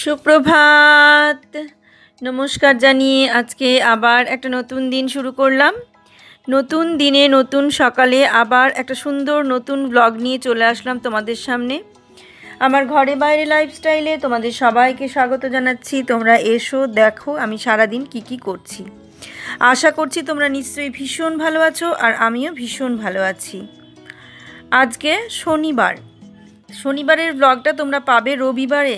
সুপ্রভাত, নমস্কার জানিয়ে আজকে আবার একটা নতুন দিন শুরু করলাম। নতুন দিনে নতুন সকালে আবার একটা সুন্দর নতুন ব্লগ নিয়ে চলে আসলাম তোমাদের সামনে। আমার ঘরে বাইরে লাইফস্টাইলে তোমাদের সবাইকে স্বাগত জানাচ্ছি। তোমরা এসো, দেখো আমি সারাদিন কি করছি। আশা করছি তোমরা নিশ্চয়ই ভীষণ ভালো আছো, আর আমিও ভীষণ ভালো আছি। আজকে শনিবারের ব্লগটা তোমরা পাবে রবিবারে,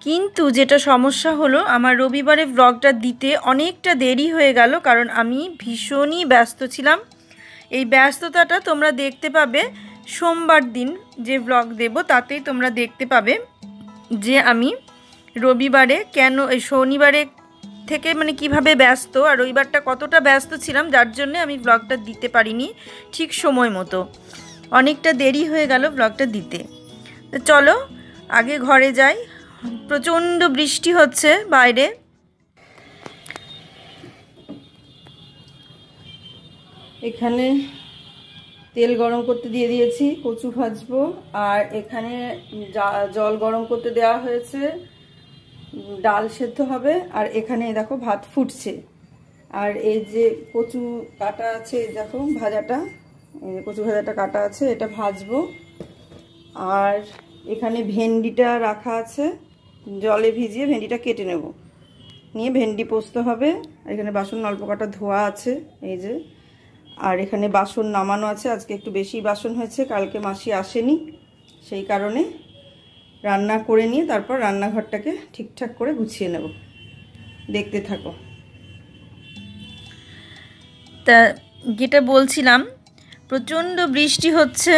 কিন্তু যেটা সমস্যা হলো আমার রবিবারে ব্লগটা দিতে অনেকটা দেরি হয়ে গেল, কারণ আমি ভীষণই ব্যস্ত ছিলাম। এই ব্যস্ততাটা তোমরা দেখতে পাবে সোমবার দিন যে ব্লগ দেব, তাতেই তোমরা দেখতে পাবে যে আমি রবিবারে কেন এই শনিবারে থেকে কিভাবে ব্যস্ত, আর রবিবারটা কতটা ব্যস্ত ছিলাম, যার জন্য আমি ব্লগটা দিতে পারিনি ঠিক সময় মতো। অনেকটা দেরি হয়ে গেল ব্লগটা দিতে। তো চলো আগে ঘরে যাই। প্রচণ্ড বৃষ্টি হচ্ছে বাইরে। এখানে তেল গরম করতে দিয়ে দিয়েছি, কচু ভাজবো। আর এখানে জল গরম করতে দেওয়া হয়েছে, ডাল সেদ্ধ হবে। আর এখানে দেখো ভাত ফুটছে। আর এই যে কচু কাটা আছে, দেখো ভাজাটা, কচু ভাজাটা কাটা আছে, এটা ভাজবো। আর এখানে ভেন্ডিটা রাখা আছে, জলে ভিজিয়ে ভেন্ডিটা কেটে নেব, নিয়ে ভেন্ডি পোস্ত হবে। এখানে বাসন অল্প কটা ধোয়া আছে, এই যে। আর এখানে বাসন নামানো আছে, আজকে একটু বেশি বাসন হয়েছে, কালকে মাসি আসেনি, সেই কারণে রান্না করে নিয়ে তারপর রান্নাঘরটাকে ঠিকঠাক করে গুছিয়ে নেব। দেখতে থাকো। তা যেটা বলছিলাম, প্রচণ্ড বৃষ্টি হচ্ছে,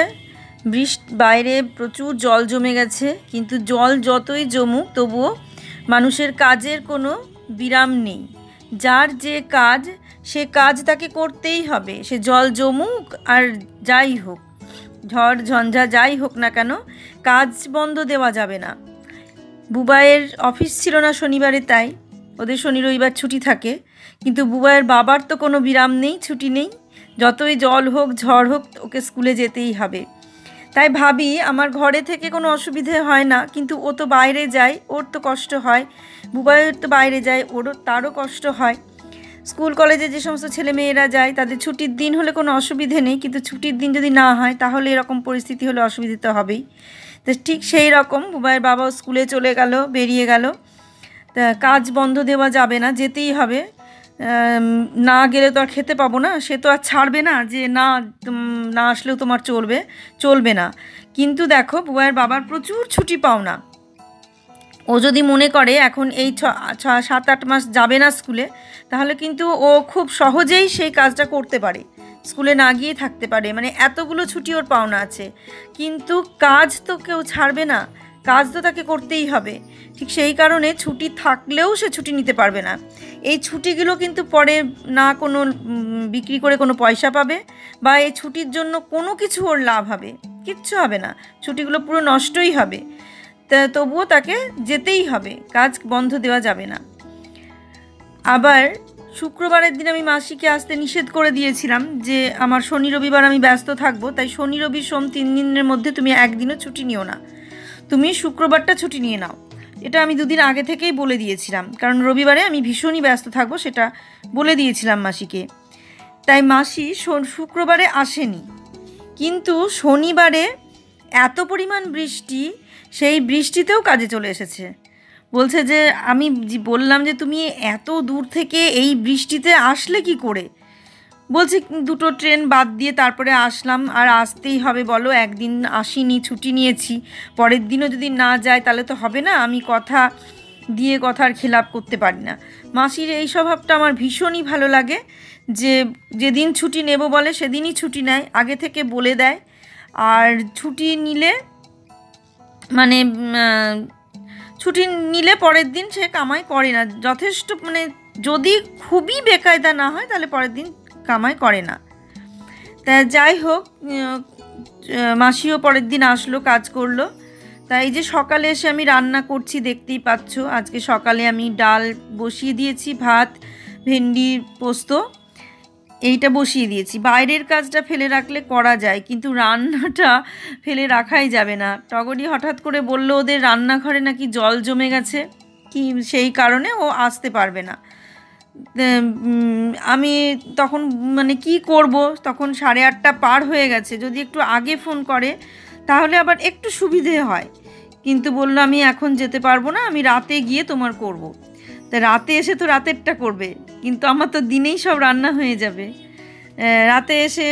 বাইরে প্রচুর জল জমে গেছে। কিন্তু জল যতই জমুক তবুও মানুষের কাজের কোনো বিরাম নেই। যার যে কাজ, সে কাজ তাকে করতেই হবে, সে জল জমুক আর যাই হোক, ঝড় ঝঞ্ঝা যাই হোক না কেন, কাজ বন্ধ দেওয়া যাবে না। বুবাইয়ের অফিস ছিল না শনিবারে, তাই ওদের শনি রবিবার ছুটি থাকে। কিন্তু বুবাইয়ের বাবার তো কোনো বিরাম নেই, ছুটি নেই। যতই জল হোক ঝড় হোক ওকে স্কুলে যেতেই হবে। তাই ভাবি আমার ঘরে থেকে কোনো অসুবিধে হয় না, কিন্তু ও তো বাইরে যায়, ওর তো কষ্ট হয়। বুবাইয়ের তো বাইরে যায়, তারও কষ্ট হয়। স্কুল কলেজে যে সমস্ত ছেলে মেয়েরা যায় তাদের ছুটির দিন হলে কোনো অসুবিধে নেই, কিন্তু ছুটির দিন যদি না হয় তাহলে এরকম পরিস্থিতি হলে অসুবিধে তো হবেই। তো ঠিক সেই রকম বুবাইয়ের বাবাও স্কুলে চলে গেল, বেরিয়ে গেল। তা কাজ বন্ধ দেওয়া যাবে না, যেতেই হবে। না গেলে তো আর খেতে পাবো না, সে তো আর ছাড়বে না যে না আসলেও তোমার চলবে না। কিন্তু দেখো বুবাইয়ের বাবার প্রচুর ছুটি পাওনা। ও যদি মনে করে এখন এই 7-8 মাস যাবে না স্কুলে, তাহলে কিন্তু ও খুব সহজেই সেই কাজটা করতে পারে, স্কুলে না গিয়ে থাকতে পারে। এতগুলো ছুটি ওর পাওনা আছে, কিন্তু কাজ তো কেউ ছাড়বে না, কাজ তো তাকে করতেই হবে। ঠিক সেই কারণে ছুটি থাকলেও সে ছুটি নিতে পারবে না। এই ছুটিগুলো কিন্তু পরে না কোনো বিক্রি করে কোনো পয়সা পাবে, বা এই ছুটির জন্য কোনো কিছু ওর লাভ হবে, কিচ্ছু হবে না, ছুটিগুলো পুরো নষ্টই হবে। তবুও তাকে যেতেই হবে, কাজ বন্ধ দেওয়া যাবে না। আবার শুক্রবারের দিন আমি মাসিকে আসতে নিষেধ করে দিয়েছিলাম যে আমার শনি রবিবার আমি ব্যস্ত থাকবো, তাই শনি রবি সোম 3 দিনের মধ্যে তুমি একদিনও ছুটি নিও না, তুমি শুক্রবারটা ছুটি নিয়ে নাও। এটা আমি 2 দিন আগে থেকেই বলে দিয়েছিলাম, কারণ রবিবারে আমি ভীষণই ব্যস্ত থাকবো, সেটা বলে দিয়েছিলাম মাসিকে। তাই মাসি শুক্রবারে আসেনি, কিন্তু শনিবারে এত পরিমাণ বৃষ্টি, সেই বৃষ্টিতেও কাজে চলে এসেছে। বলছে যে আমি বললাম যে তুমি এত দূর থেকে এই বৃষ্টিতে আসলে কি করে। বলছি 2টো ট্রেন বাদ দিয়ে তারপরে আসলাম, আর আসতেই হবে বলো, একদিন আসিনি, ছুটি নিয়েছি, পরের দিনও যদি না যায় তাহলে তো হবে না, আমি কথা দিয়ে কথার খেলাপ করতে পারি না। মাসির এই স্বভাবটা আমার ভীষণই ভালো লাগে, যে যেদিন ছুটি নেব বলে সেদিনই ছুটি নেয়, আগে থেকে বলে দেয়। আর ছুটি নিলে পরের দিন সে কামাই করে না, যথেষ্ট যদি খুবই বেকায়দা না হয় তাহলে পরের দিন কামাই করে না। তা যাই হোক, মাসিও পরের দিন আসলো, কাজ করলো। তাই যে সকালে এসে আমি রান্না করছি, দেখতেই পাচ্ছ। আজকে সকালে আমি ডাল বসিয়ে দিয়েছি, ভাত, ভেন্ডি পোস্ত, এইটা বসিয়ে দিয়েছি। বাইরের কাজটা ফেলে রাখলে করা যায়, কিন্তু রান্নাটা ফেলে রাখাই যাবে না। টগরি হঠাৎ করে বলল ওদের রান্নাঘরে নাকি জল জমে গেছে। কি সেই কারণে ও আসতে পারবে না। আমি তখন মানে কি করব, তখন 8:30 পার হয়ে গেছে। যদি একটু আগে ফোন করে তাহলে আবার একটু সুবিধে হয়, কিন্তু বললো আমি এখন যেতে পারবো না, আমি রাতে গিয়ে তোমার করব। তা রাতে এসে তো রাতেরটা করবে, কিন্তু আমার তো দিনেই সব রান্না হয়ে যাবে। রাতে এসে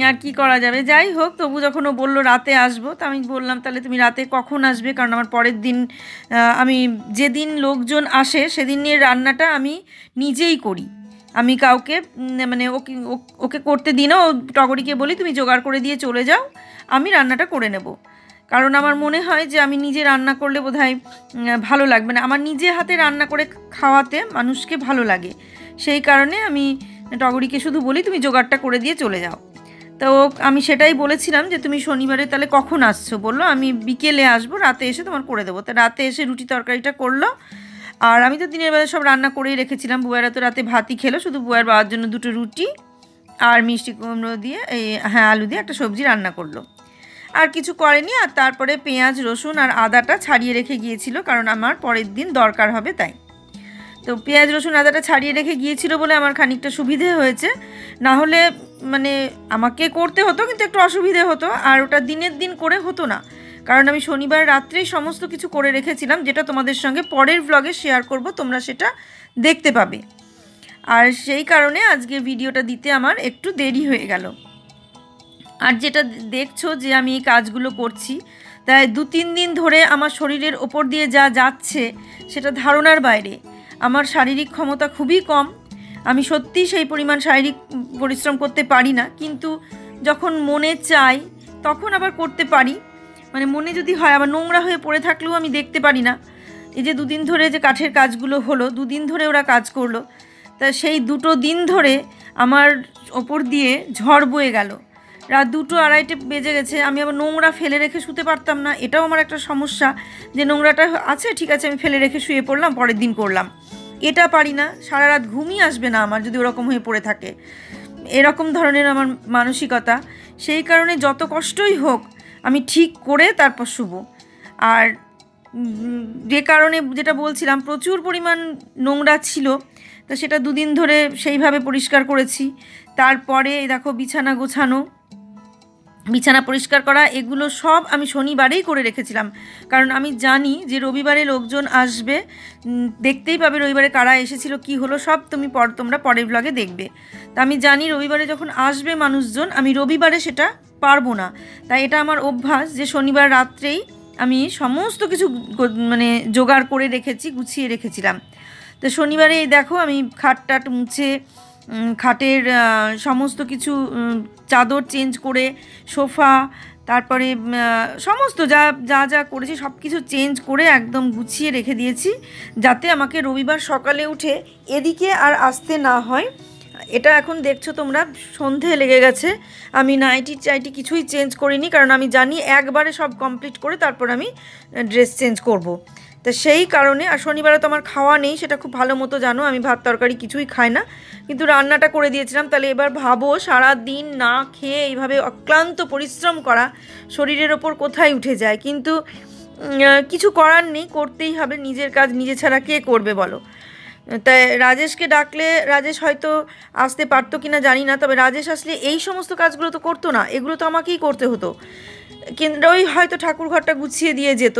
আর কি করা যাবে। যাই হোক, তবু যখন ও বললো রাতে আসবো, তো আমি বললাম তাহলে তুমি রাতে কখন আসবে, কারণ আমার পরের দিন আমি যেদিন লোকজন আসে সেদিনের রান্নাটা আমি নিজেই করি। আমি কাউকে মানে ওকে করতে দিই না। ও টগরিকে বলি তুমি জোগাড় করে দিয়ে চলে যাও, আমি রান্নাটা করে নেব। কারণ আমার মনে হয় যে আমি নিজে রান্না করলে বোধহয় ভালো লাগবে না, আমার নিজে হাতে রান্না করে খাওয়াতে মানুষকে ভালো লাগে। সেই কারণে আমি টগরিকে শুধু বলি তুমি জোগাড়টা করে দিয়ে চলে যাও। তো আমি সেটাই বলেছিলাম যে তুমি শনিবারে তাহলে কখন আসছো, বললো আমি বিকেলে আসবো, রাতে এসে তোমার করে দেবো। তা রাতে এসে রুটি তরকারিটা করলো। আর আমি তো দিনের বেলা সব রান্না করেই রেখেছিলাম। বুয়ারা তো রাতে ভাতই খেলো, শুধু বুয়ার বাবার জন্য 2টো রুটি আর মিষ্টি কুমড়ো দিয়ে আলু দিয়ে একটা সবজি রান্না করলো, আর কিছু করেনি। আর তারপরে পেঁয়াজ রসুন আর আদাটা ছাড়িয়ে রেখে গিয়েছিল, কারণ আমার পরের দিন দরকার হবে তাই। তো পেঁয়াজ রসুন আদাটা ছাড়িয়ে রেখে গিয়েছিল বলে আমার খানিকটা সুবিধে হয়েছে, না হলে মানে আমাকে করতে হতো, কিন্তু একটু অসুবিধে হতো, আর ওটা দিনের দিন করে হতো না। কারণ আমি শনিবার রাত্রেই সমস্ত কিছু করে রেখেছিলাম, যেটা তোমাদের সঙ্গে পরের ব্লগে শেয়ার করব, তোমরা সেটা দেখতে পাবে। আর সেই কারণে আজকে ভিডিওটা দিতে আমার একটু দেরি হয়ে গেল। আর যেটা দেখছো যে আমি এই কাজগুলো করছি, তাই 2-3 দিন ধরে আমার শরীরের ওপর দিয়ে যা যাচ্ছে সেটা ধারণার বাইরে। আমার শারীরিক ক্ষমতা খুবই কম, আমি সত্যিই সেই পরিমাণ শারীরিক পরিশ্রম করতে পারি না, কিন্তু যখন মনে চাই তখন আবার করতে পারি। মানে মনে যদি হয়, আবার নোংরা হয়ে পড়ে থাকলেও আমি দেখতে পারি না। এই যে 2 দিন ধরে যে কাঠের কাজগুলো হলো, 2 দিন ধরে ওরা কাজ করলো, তা সেই 2টো দিন ধরে আমার ওপর দিয়ে ঝড় বয়ে গেল। রাত 2-2:30 বেজে গেছে, আমি আবার নোংরা ফেলে রেখে শুতে পারতাম না। এটাও আমার একটা সমস্যা, যে নোংরাটা আছে ঠিক আছে আমি ফেলে রেখে শুয়ে পড়লাম, পরের দিন করলাম, এটা পারি না। সারা রাত ঘুমই আসবে না আমার যদি ওরকম হয়ে পড়ে থাকে, এরকম ধরনের আমার মানসিকতা। সেই কারণে যত কষ্টই হোক আমি ঠিক করে তারপর শুব। আর যে কারণে যেটা বলছিলাম, প্রচুর পরিমাণ নোংরা ছিল, তা সেটা 2 দিন ধরে সেইভাবে পরিষ্কার করেছি। তারপরে দেখো বিছানা গোছানো, বিছানা পরিষ্কার করা, এগুলো সব আমি শনিবারেই করে রেখেছিলাম, কারণ আমি জানি যে রবিবারে লোকজন আসবে, দেখতেই পাবে রবিবারে কারা এসেছিল কি হলো সব তোমরা পরের ব্লগে দেখবে। তা আমি জানি রবিবারে যখন আসবে মানুষজন, আমি রবিবারে সেটা পারবো না। তাই এটা আমার অভ্যাস যে শনিবার রাত্রেই আমি সমস্ত কিছু মানে জোগাড় করে রেখেছি, গুছিয়ে রেখেছিলাম। তো শনিবারে এই দেখো আমি খাট মুছে, খাটের সমস্ত কিছু চাদর চেঞ্জ করে, সোফা, তারপরে সমস্ত যা যা যা করেছি সব কিছু চেঞ্জ করে একদম গুছিয়ে রেখে দিয়েছি, যাতে আমাকে রবিবার সকালে উঠে এদিকে আর আসতে না হয়। এটা এখন দেখছো তোমরা, সন্ধে লেগে গেছে, আমি নাইটি কিছুই চেঞ্জ করিনি, কারণ আমি জানি একবারে সব কমপ্লিট করে তারপর আমি ড্রেস চেঞ্জ করব। তা সেই কারণে, আর শনিবারে তো আমার খাওয়া নেই, সেটা খুব ভালো মতো জানো, আমি ভাত তরকারি কিছুই খাই না, কিন্তু রান্নাটা করে দিয়েছিলাম। তাহলে এবার ভাবো সারা দিন না খেয়ে এইভাবে অক্লান্ত পরিশ্রম করা শরীরের ওপর কোথায় উঠে যায়, কিন্তু কিছু করার নেই, করতেই হবে, নিজের কাজ নিজে ছাড়া কে করবে বলো। তাই রাজেশকে ডাকলে রাজেশ হয়তো আসতে পারতো কিনা জানি না, তবে রাজেশ আসলে এই সমস্ত কাজগুলো তো করতো না, এগুলো তো আমাকেই করতে হতো। কিন্তু ওই হয়তো ঠাকুর ঘরটা গুছিয়ে দিয়ে যেত,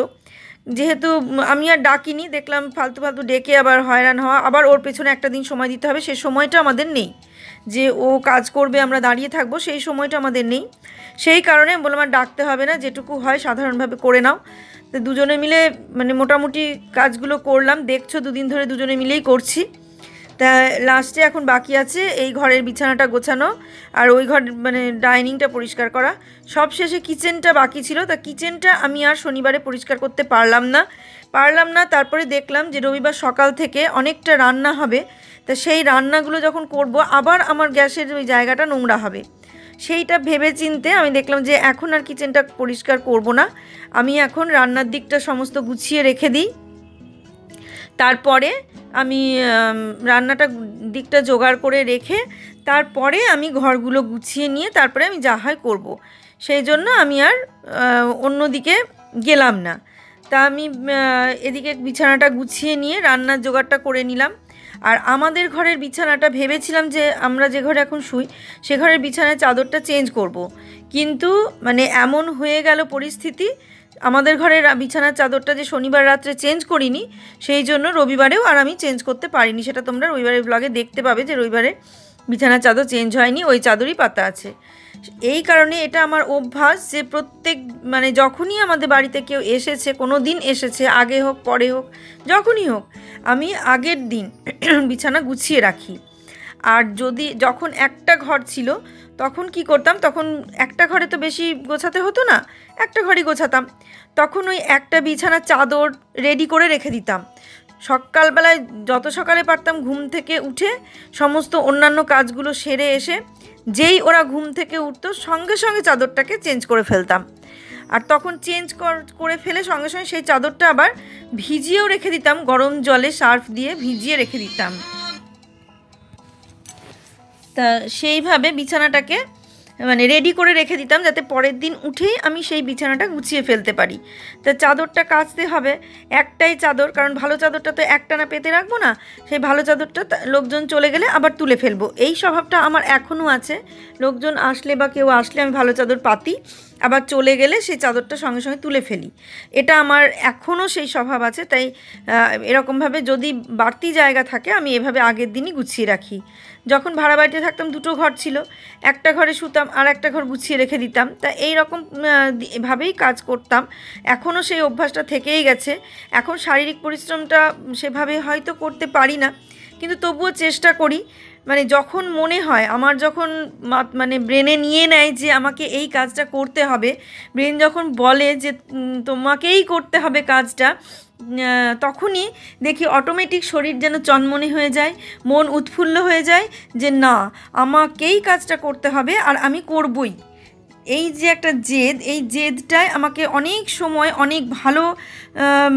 যেহেতু আমি আর ডাকিনি, দেখলাম ফালতু ডেকে আবার হয়রান হওয়া, আবার ওর পেছনে একটা দিন সময় দিতে হবে, সেই সময়টা আমাদের নেই, যে ও কাজ করবে আমরা দাঁড়িয়ে থাকবো, সেই সময়টা আমাদের নেই। সেই কারণে বললাম আর ডাকতে হবে না, যেটুকু হয় সাধারণভাবে করে নাও। তো দুজনে মিলে মানে মোটামুটি কাজগুলো করলাম, দেখছো 2 দিন ধরে দুজনে মিলেই করছি। তা লাস্টে এখন বাকি আছে এই ঘরের বিছানাটা গোছানো, আর ওই ঘর মানে ডাইনিংটা পরিষ্কার করা, সব শেষে কিচেনটা বাকি ছিল। তা কিচেনটা আমি আর শনিবারে পরিষ্কার করতে পারলাম না। তারপরে দেখলাম যে রবিবার সকাল থেকে অনেকটা রান্না হবে, তা সেই রান্নাগুলো যখন করব আবার আমার গ্যাসের ওই জায়গাটা নোংরা হবে, সেইটা ভেবে চিন্তে আমি দেখলাম যে এখন আর কিচেনটা পরিষ্কার করব না, আমি এখন রান্নার দিকটা সমস্ত গুছিয়ে রেখে দিই। তারপরে আমি রান্নাটা দিকটা জোগাড় করে রেখে তারপরে আমি ঘরগুলো গুছিয়ে নিয়ে তারপরে আমি যা হয় করব। সেই জন্য আমি আর অন্যদিকে গেলাম না। তা আমি এদিকে বিছানাটা গুছিয়ে নিয়ে রান্নার জোগাড়টা করে নিলাম। আর আমাদের ঘরের বিছানাটা ভেবেছিলাম যে আমরা যে ঘরে এখন শুই সে ঘরের বিছানার চাদরটা চেঞ্জ করব। কিন্তু মানে এমন হয়ে গেল পরিস্থিতি, আমাদের ঘরের বিছানার চাদরটা যে শনিবার রাত্রে চেঞ্জ করিনি, সেই জন্য রবিবারেও আর আমি চেঞ্জ করতে পারিনি। সেটা তোমরা রবিবারের ব্লগে দেখতে পাবে যে রবিবারে বিছানার চাদর চেঞ্জ হয়নি, ওই চাদরই পাতা আছে। এই কারণে এটা আমার অভ্যাস যে প্রত্যেক মানে যখনই আমাদের বাড়িতে কেউ এসেছে, কোনো দিন এসেছে, আগে হোক পরে হোক যখনই হোক, আমি আগের দিন বিছানা গুছিয়ে রাখি। আর যখন একটা ঘর ছিল তখন কি করতাম, তখন একটা ঘরে তো বেশি গোছাতে হতো না, একটা ঘরই গোছাতাম। তখন ওই একটা বিছানার চাদর রেডি করে রেখে দিতাম। সকালবেলায় যত সকালে পারতাম ঘুম থেকে উঠে সমস্ত অন্যান্য কাজগুলো সেরে এসে যেই ওরা ঘুম থেকে উঠতো সঙ্গে সঙ্গে চাদরটাকে চেঞ্জ করে ফেলতাম। আর তখন চেঞ্জ করে ফেলে সঙ্গে সঙ্গে সেই চাদরটা আবার ভিজিয়েও রেখে দিতাম, গরম জলে সার্ফ দিয়ে ভিজিয়ে রেখে দিতাম। তা সেইভাবে বিছানাটাকে মানে রেডি করে রেখে দিতাম যাতে পরের দিন উঠেই আমি সেই বিছানাটা গুছিয়ে ফেলতে পারি। তা চাদরটা কাচতে হবে, একটাই চাদর, কারণ ভালো চাদরটা তো একটানা পেতে রাখবো না, সেই ভালো চাদরটা লোকজন চলে গেলে আবার তুলে ফেলবো। এই স্বভাবটা আমার এখনও আছে। লোকজন আসলে বা কেউ আসলে আমি ভালো চাদর পাতি, আবার চলে গেলে সেই চাদরটা সঙ্গে সঙ্গে তুলে ফেলি। এটা আমার এখনও সেই স্বভাব আছে। তাই এরকমভাবে যদি বাড়তি জায়গা থাকে আমি এভাবে আগের দিনই গুছিয়ে রাখি। যখন ভাড়া বাড়িতে থাকতাম দুটো ঘর ছিল, একটা ঘরে শুতাম আর একটা ঘর গুছিয়ে রেখে দিতাম। তা এই রকম ভাবেই কাজ করতাম। এখনও সেই অভ্যাসটা থেকেই গেছে। এখন শারীরিক পরিশ্রমটা সেভাবে হয়তো করতে পারি না, কিন্তু তবুও চেষ্টা করি। মানে যখন মনে হয় আমার, যখন মানে ব্রেনে নিয়ে নেয় যে আমাকে এই কাজটা করতে হবে, ব্রেন যখন বলে যে তোমাকেই করতে হবে কাজটা, তখনই দেখি অটোমেটিক শরীর যেন চনমনে হয়ে যায়, মন উৎফুল্ল হয়ে যায় যে না, আমাকেই কাজটা করতে হবে আর আমি করবই। এই যে একটা জেদ, এই জেদটাই আমাকে অনেক সময় অনেক ভালো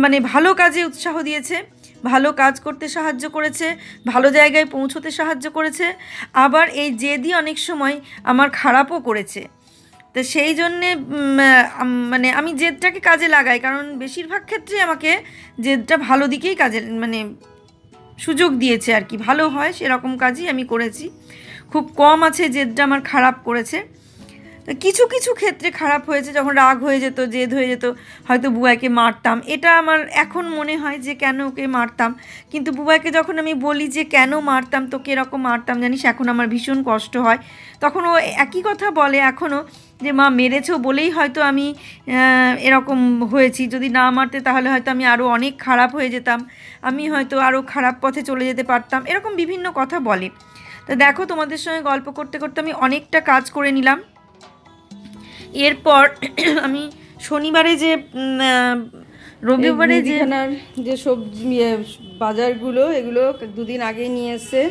মানে ভালো কাজে উৎসাহ দিয়েছে, ভালো কাজ করতে সাহায্য করেছে, ভালো জায়গায় পৌঁছতে সাহায্য করেছে। আবার এই জেদই অনেক সময় আমার খারাপও করেছে। তো সেই জন্যে মানে আমি জেদটাকে কাজে লাগাই, কারণ বেশিরভাগ ক্ষেত্রে আমাকে জেদটা ভালো দিকেই কাজে মানে সুযোগ দিয়েছে আর কি, ভালো হয় সেরকম কাজই আমি করেছি। খুব কম আছে জেদটা আমার খারাপ করেছে। কিছু কিছু ক্ষেত্রে খারাপ হয়েছে, যখন রাগ হয়ে যেত, জেদ হয়ে যেত, হয়তো বুবাইকে মারতাম। এটা আমার এখন মনে হয় যে কেন ওকে মারতাম, কিন্তু বুবাইকে যখন আমি বলি যে কেন মারতাম, তোকে এরকম মারতাম জানিস, এখন আমার ভীষণ কষ্ট হয়। তখন ও একই কথা বলে এখনও, যে মা মেরেছো বলেই হয়তো আমি এরকম হয়েছি, যদি না মারতে তাহলে হয়তো আমি আরও অনেক খারাপ হয়ে যেতাম, আমি হয়তো আরও খারাপ পথে চলে যেতে পারতাম, এরকম বিভিন্ন কথা বলে। তো দেখো, তোমাদের সঙ্গে গল্প করতে করতে আমি অনেকটা কাজ করে নিলাম। এরপর আমি শনিবারে যে রবিবারে যে সবজি বাজারগুলো, এগুলো দুদিন আগেই নিয়ে এসছে।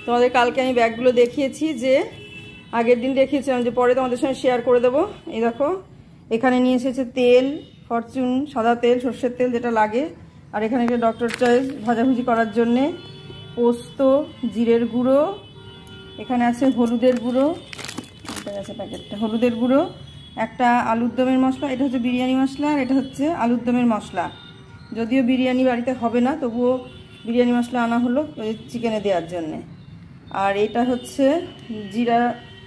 তোমাদের কালকে আমি ব্যাগগুলো দেখিয়েছি, যে আগের দিন দেখিয়েছিলাম, যে পরে তোমাদের সঙ্গে শেয়ার করে দেবো। এই দেখো, এখানে নিয়ে এসেছে তেল, ফরচুন সাদা তেল, সর্ষের তেল যেটা লাগে, আর এখানে একটা ডক্টর চয়েস ভাজাভুজি করার জন্যে, পোস্ত, জিরের গুঁড়ো, এখানে আছে হলুদের গুঁড়ো, এটা আছে প্যাকেটটা, হলুদের গুঁড়ো, একটা আলুর দমের মশলা, এটা হচ্ছে বিরিয়ানি মশলা, আর এটা হচ্ছে আলুর দমের মশলা। যদিও বিরিয়ানি বাড়িতে হবে না, তবুও বিরিয়ানি মশলা আনা হলো চিকেনে দেওয়ার জন্যে। আর এটা হচ্ছে জিরা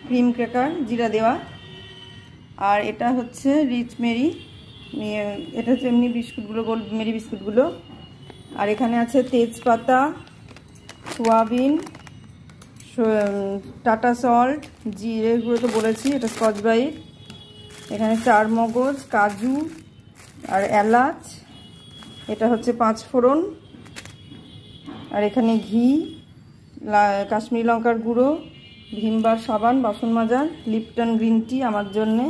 ক্রিম ক্র্যাকার, জিরা দেওয়া। আর এটা হচ্ছে রিচ মেরি, এটা হচ্ছে এমনি বিস্কুটগুলো, গোল মেরি বিস্কুটগুলো। আর এখানে আছে তেজপাতা, সোয়াবিন, টাটা সল্ট, জিরের গুঁড়ো তো বলেছি, এটা স্কচ ব্রাইট, এখানে চারমগজ, কাজু আর এলাচ, এটা হচ্ছে 5 ফোড়ন, আর এখানে ঘি, কাশ্মীরি লঙ্কার গুঁড়ো, ভিমবার সাবান বাসন মাজার, লিপটন গ্রিন টি আমার জন্যে,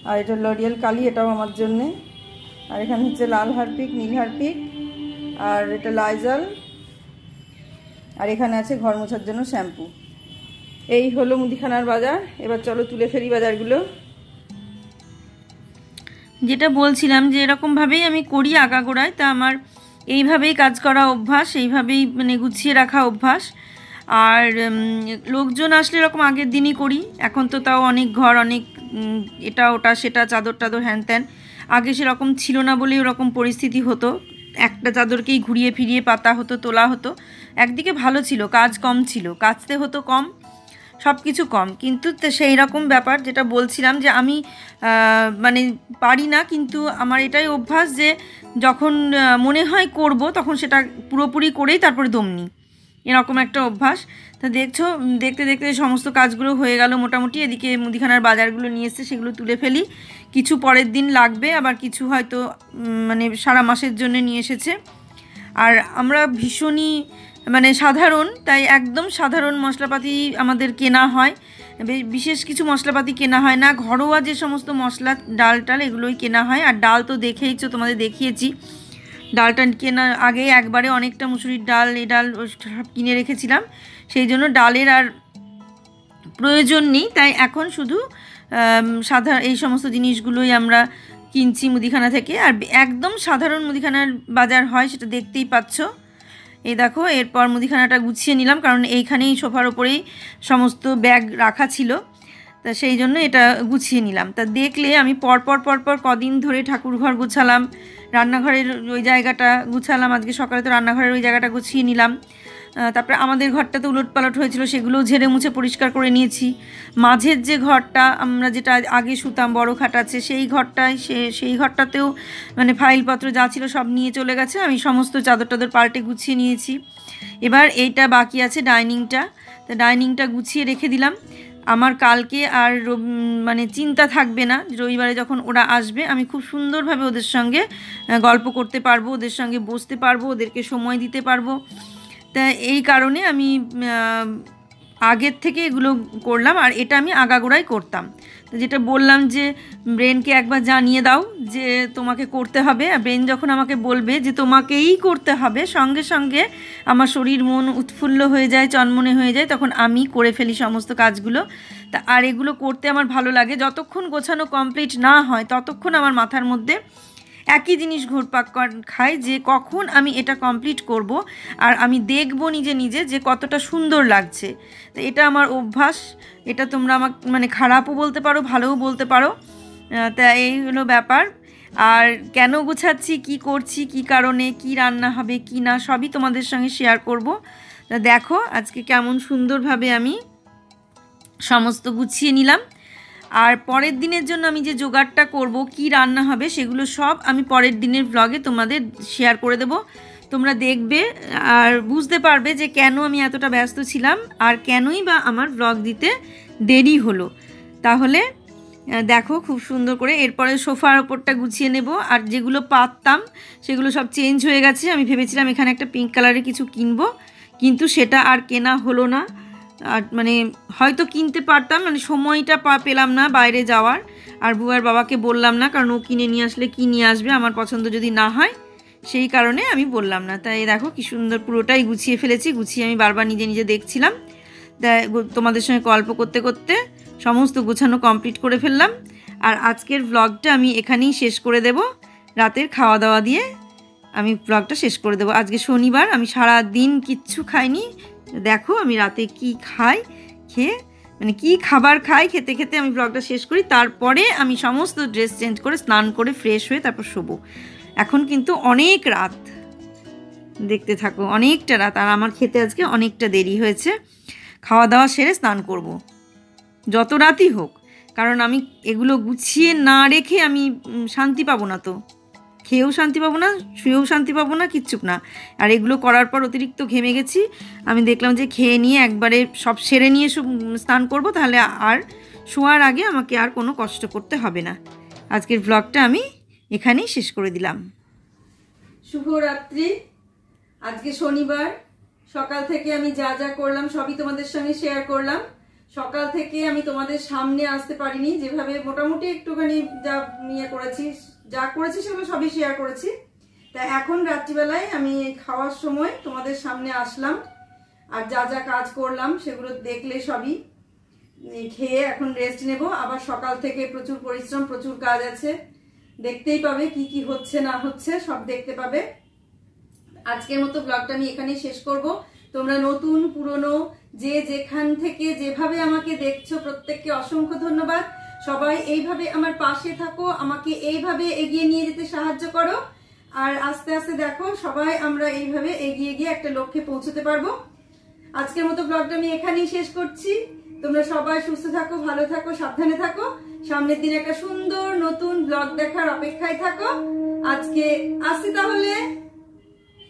আর এটা লরিয়াল কালি, এটাও আমার জন্যে। আর এখানে হচ্ছে লাল হারপিক, নীল হারপিক, আর এটা লাইজল, আর এখানে আছে ঘর মোছার জন্য শ্যাম্পু। এই হলো মুদিখানার বাজার। এবার চলো তুলে ফেলি বাজারগুলো। যেটা বলছিলাম যে এরকমভাবেই আমি করি আগাগোড়ায়, তা আমার এইভাবেই কাজ করা অভ্যাস, এইভাবেই মানে গুছিয়ে রাখা অভ্যাস। আর লোকজন আসলে এরকম আগের দিনই করি। এখন তো তাও অনেক ঘর, অনেক এটা ওটা সেটা, চাদর টাদর হ্যান ত্যান, আগে সেরকম ছিল না বলে ওরকম পরিস্থিতি হতো, একটা চাদরকেই ঘুরিয়ে ফিরিয়ে পাতা হতো, তোলা হতো। একদিকে ভালো ছিল, কাজ কম ছিল, কাচতে হতো কম, সব কিছু কম, কিন্তু সেই রকম ব্যাপার যেটা বলছিলাম যে আমি মানে পারি না, কিন্তু আমার এটাই অভ্যাস যে যখন মনে হয় করব তখন সেটা পুরোপুরি করেই তারপরে দম নিই, এরকম একটা অভ্যাস। তা দেখছো, দেখতে দেখতে সমস্ত কাজগুলো হয়ে গেল মোটামুটি। এদিকে মুদিখানার বাজারগুলো নিয়ে এসছে, সেগুলো তুলে ফেলি। কিছু পরের দিন লাগবে, আবার কিছু হয়তো মানে সারা মাসের জন্য নিয়ে এসেছে। আর আমরা ভীষণই মানে সাধারণ, তাই একদম সাধারণ মশলাপাতি আমাদের কেনা হয়, বিশেষ কিছু মশলাপাতি কেনা হয় না। ঘরোয়া যে সমস্ত মশলা, ডাল টাল, এগুলোই কেনা হয়। আর ডাল তো দেখেইছো, তোমাদের দেখিয়েছি। ডালটা কেনার আগে একবারে অনেকটা মুসুরির ডাল, এই ডাল সব কিনে রেখেছিলাম, সেই জন্য ডালের আর প্রয়োজন নেই। তাই এখন শুধু সাধারণ এই সমস্ত জিনিসগুলোই আমরা কিনছি মুদিখানা থেকে। আর একদম সাধারণ মুদিখানার বাজার হয়, সেটা দেখতেই পাচ্ছ। এই দেখো, এরপর মুদিখানাটা গুছিয়ে নিলাম, কারণ এইখানেই সোফার ওপরেই সমস্ত ব্যাগ রাখা ছিল, তা সেই জন্য এটা গুছিয়ে নিলাম। তা দেখলে আমি পরপর কদিন ধরে ঠাকুরঘর গুছালাম, রান্নাঘরের ওই জায়গাটা গুছালাম, আজকে সকালে তো রান্নাঘরের ওই জায়গাটা গুছিয়ে নিলাম। তারপরে আমাদের ঘরটা তো উলটপালট হয়েছিল, সেগুলোও ঝেড়ে মুছে পরিষ্কার করে নিয়েছি। মাঝের যে ঘরটা আমরা যেটা আগে শুতাম, বড় খাট আছে, সেই ঘরটায় সেই ঘরটাতেও মানে ফাইলপত্র যা ছিল সব নিয়ে চলে গেছে। আমি সমস্ত চাদর টাদর পাল্টে গুছিয়ে নিয়েছি। এবার এইটা বাকি আছে ডাইনিংটা, তো ডাইনিংটা গুছিয়ে রেখে দিলাম। আমার কালকে আর মানে চিন্তা থাকবে না, রবিবারে যখন ওরা আসবে আমি খুব সুন্দরভাবে ওদের সঙ্গে গল্প করতে পারবো, ওদের সঙ্গে বসতে পারবো, ওদেরকে সময় দিতে পারবো। তা এই কারণে আমি আগের থেকে এগুলো করলাম। আর এটা আমি আগাগোড়াই করতাম, তো যেটা বললাম যে ব্রেনকে একবার জানিয়ে দাও যে তোমাকে করতে হবে। আর ব্রেন যখন আমাকে বলবে যে তোমাকেই করতে হবে, সঙ্গে সঙ্গে আমার শরীর মন উৎফুল্ল হয়ে যায়, চনমনে হয়ে যায়, তখন আমি করে ফেলি সমস্ত কাজগুলো। তা আর এগুলো করতে আমার ভালো লাগে। যতক্ষণ গোছানো কমপ্লিট না হয় ততক্ষণ আমার মাথার মধ্যে একই জিনিস ঘুরপাক খায় যে কখন আমি এটা কমপ্লিট করব, আর আমি দেখব নিজে নিজে যে কতটা সুন্দর লাগছে। তো এটা আমার অভ্যাস। এটা তোমরা আমাকে মানে খারাপও বলতে পারো, ভালোও বলতে পারো। তা এই হলো ব্যাপার। আর কেন গুছাচ্ছি, কি করছি, কি কারণে, কি রান্না হবে কি না, সবই তোমাদের সঙ্গে শেয়ার করব। তা দেখো আজকে কেমন সুন্দরভাবে আমি সমস্ত গুছিয়ে নিলাম। আর পরের দিনের জন্য আমি যে জোগাড়টা করব, কি রান্না হবে, সেগুলো সব আমি পরের দিনের ব্লগে তোমাদের শেয়ার করে দেব। তোমরা দেখবে আর বুঝতে পারবে যে কেন আমি এতটা ব্যস্ত ছিলাম আর কেনই বা আমার ব্লগ দিতে দেরি হলো। তাহলে দেখো খুব সুন্দর করে এরপরে সোফার ওপরটা গুছিয়ে নেব। আর যেগুলো পাততাম সেগুলো সব চেঞ্জ হয়ে গেছে। আমি ভেবেছিলাম এখানে একটা পিঙ্ক কালারের কিছু কিনবো, কিন্তু সেটা আর কেনা হলো না। আর মানে হয়তো কিনতে পারতাম, মানে সময়টা পেলাম না বাইরে যাওয়ার। আর বুয়ার বাবাকে বললাম না, কারণ ও কিনে নিয়ে আসলে কি নিয়ে আসবে, আমার পছন্দ যদি না হয়, সেই কারণে আমি বললাম না। তাই দেখো কি সুন্দর পুরোটাই গুছিয়ে ফেলেছি। গুছিয়ে আমি বারবার নিজে নিজে দেখছিলাম। তাই তোমাদের সঙ্গে গল্প করতে করতে সমস্ত গোছানো কমপ্লিট করে ফেললাম। আর আজকের ব্লগটা আমি এখানেই শেষ করে দেব। রাতের খাওয়া দাওয়া দিয়ে আমি ব্লগটা শেষ করে দেবো। আজকে শনিবার, আমি সারা দিন কিচ্ছু খাইনি। দেখো আমি রাতে কি খাই, খেয়ে মানে কি খাবার খাই, খেতে খেতে আমি ব্লগটা শেষ করি। তারপরে আমি সমস্ত ড্রেস চেঞ্জ করে স্নান করে ফ্রেশ হয়ে তারপর শোবো। এখন কিন্তু অনেক রাত, দেখতে থাকো, অনেকটা রাত। আর আমার খেতে আজকে অনেকটা দেরি হয়েছে। খাওয়া দাওয়া সেরে স্নান করব, যত রাতই হোক, কারণ আমি এগুলো গুছিয়ে না রেখে আমি শান্তি পাবো না। তো খেয়েও শান্তি পাবো না, শুয়েও শান্তি পাবো না, কিচ্ছু না। আর এগুলো করার পর অতিরিক্ত ঘেমে গেছি। আমি দেখলাম যে খেয়ে নিয়ে একবারে সব সেরে নিয়ে স্নান করব, তাহলে আর শোয়ার আগে আমাকে আর কোনো কষ্ট করতে হবে না। আজকের ব্লগটা আমি এখানেই শেষ করে দিলাম। শুভরাত্রি। আজকে শনিবার, সকাল থেকে আমি যা যা করলাম সবই তোমাদের সঙ্গে শেয়ার করলাম। সকাল থেকে আমি তোমাদের সামনে আসতে পারিনি, যেভাবে মোটামুটি একটুখানি যা করেছি সেগুলো সবই শেয়ার করেছি। তা এখন রাত্রিবেলায় আমি খাওয়ার সময় তোমাদের সামনে আসলাম, আর যা যা কাজ করলাম সেগুলো দেখলে সবই। খেয়ে এখন রেস্ট নেব। আবার সকাল থেকে প্রচুর পরিশ্রম, প্রচুর কাজ আছে, দেখতেই পাবে কি কি হচ্ছে না হচ্ছে, সব দেখতে পাবে। আজকের মতো ব্লগটা আমি এখানেই শেষ করব। তোমরা নতুন পুরনো যে যেখান থেকে যেভাবে আমাকে দেখছো প্রত্যেককে অসংখ্য ধন্যবাদ। সবাই এইভাবে আমার পাশে থাকো, আমাকে এইভাবে এগিয়ে নিয়ে যেতে সাহায্য করো। আর আস্তে আস্তে দেখো সবাই আমরা এইভাবে এগিয়ে গিয়ে একটা লক্ষ্যে পৌঁছতে পারবো। আজকের মতো ব্লগটা আমি এখানেই শেষ করছি। তোমরা সবাই সুস্থ থাকো, ভালো থাকো, সাবধানে থাকো। সামনের দিন একটা সুন্দর নতুন ব্লগ দেখার অপেক্ষায় থাকো। আজকে আসি তাহলে।